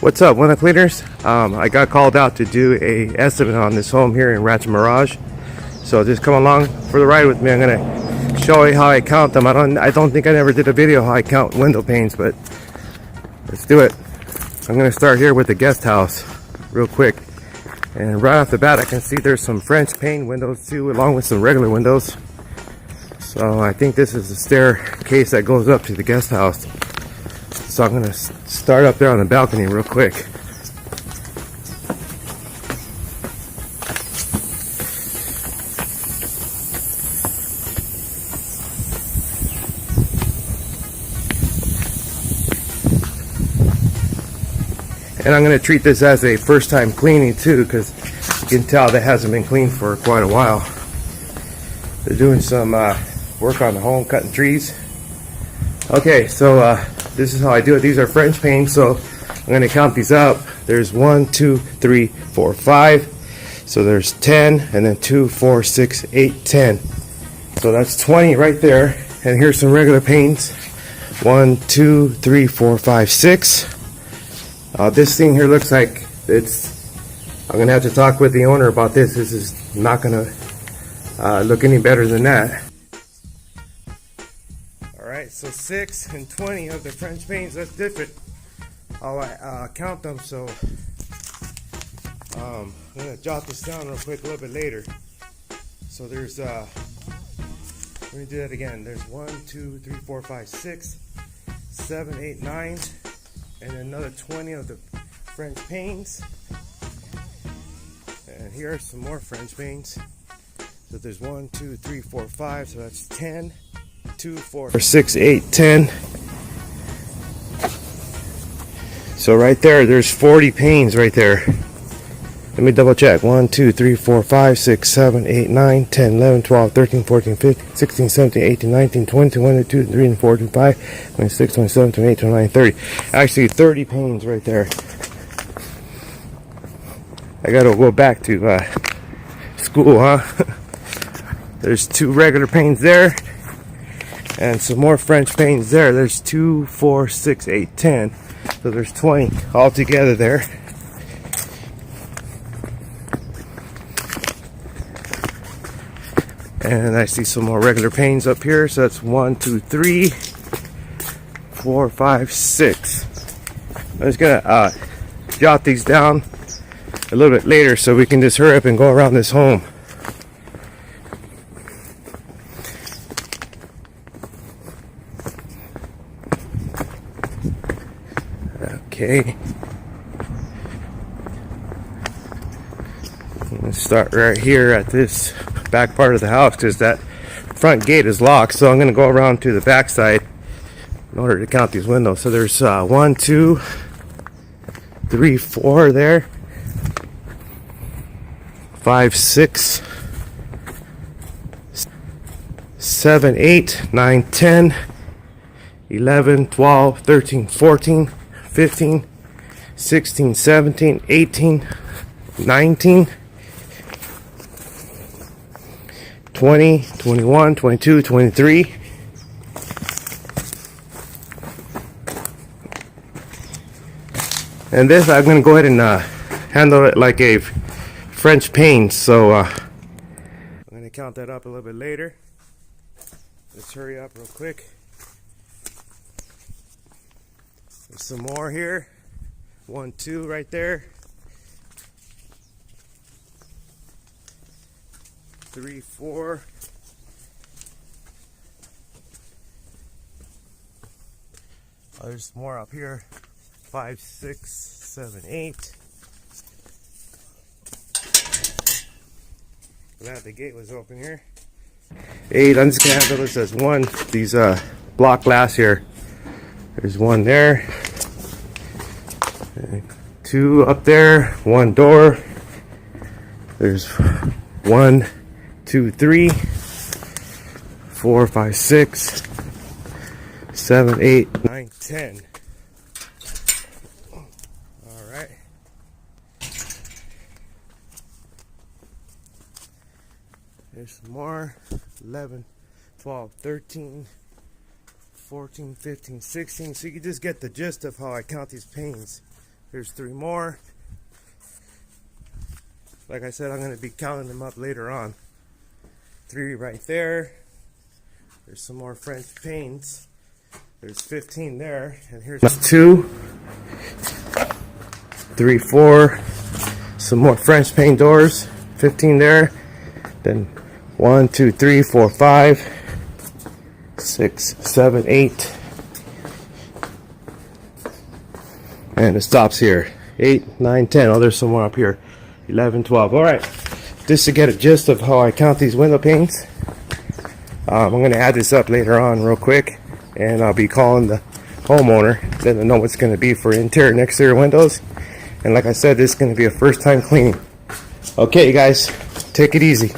What's up, window cleaners? I got called out to do a estimate on this home here in Rancho Mirage. So just come along for the ride with me. I'm gonna show you how I count them. I don't think I ever did a video how I count window panes, but let's do it. I'm gonna start here with the guest house real quick. And right off the bat I can see there's some French pane windows too, along with some regular windows. So I think this is the staircase that goes up to the guest house. So I'm gonna start up there on the balcony real quick. And I'm gonna treat this as a first time cleaning too, because you can tell that hasn't been cleaned for quite a while. They're doing some work on the home, cutting trees. Okay, so this is how I do it. These are French panes, so I'm going to count these up. There's 1, 2, 3, 4, 5. So there's 10, and then 2, 4, 6, 8, 10. So that's 20 right there. And here's some regular panes. 1, 2, 3, 4, 5, 6. This thing here looks like I'm going to have to talk with the owner about this. This is not going to look any better than that. Alright, so 6 and 20 of the French panes, that's different. I'll count them, so I'm going to jot this down real quick a little bit later. So there's, let me do that again. There's 1, 2, 3, 4, 5, 6, 7, 8, 9, and another 20 of the French panes. And here are some more French panes. So there's 1, 2, 3, 4, 5, so that's 10. 2, 4, 6, 8, 10. So right there's 40 panes right there. Let me double check. 1, 2, 3, 4, 5, 6, 7, 8, 9, 10, 11, 12, 13, 14, 15, 16, 17, 18, 19, 20, 21, 22, 23, 24, 25, 26, 27, 28, 29, 30. Actually 30 panes right there. I gotta go back to school, huh? There's 2 regular panes there. And some more French panes there. There's 2, 4, 6, 8, 10. So there's 20 all together there. And I see some more regular panes up here. So that's 1, 2, 3, 4, 5, 6. I'm just gonna jot these down a little bit later so we can just hurry up and go around this home. Okay, let's start right here at this back part of the house because that front gate is locked. So I'm going to go around to the back side in order to count these windows. So there's 1, 2, 3, 4 there, 5, 6, 7, 8, 9, 10, 11, 12, 13, 14, 15, 16, 17, 18, 19, 20, 21, 22, 23. And this I'm going to go ahead and handle it like a French pane. So I'm going to count that up a little bit later. Let's hurry up real quick. There's some more here. 1, 2 right there. 3, 4. Oh, there's more up here. 5, 6, 7, 8. Glad the gate was open here. 8. I'm just gonna handle this as one. These block glass here. There's 1 there. 2 up there. 1 door. There's 1, 2, 3, 4, 5, 6, 7, 8, 9, 10. All right. There's some more. 11, 12, 13, 14, 15, 16. So you can just get the gist of how I count these panes. Here's 3 more. Like I said, I'm going to be counting them up later on. 3 right there. There's some more French panes. There's 15 there. And here's 2, 3, 4. Some more French pane doors. 15 there. Then 1, 2, 3, 4, 5, 6, 7, 8. And it stops here. 8, 9, 10. Oh, there's some more up here. 11, 12. Alright. Just to get a gist of how I count these window panes. I'm going to add this up later on real quick. And I'll be calling the homeowner. Let them know what's going to be for interior and exterior windows. And like I said, this is going to be a first time cleaning. Okay, you guys. Take it easy.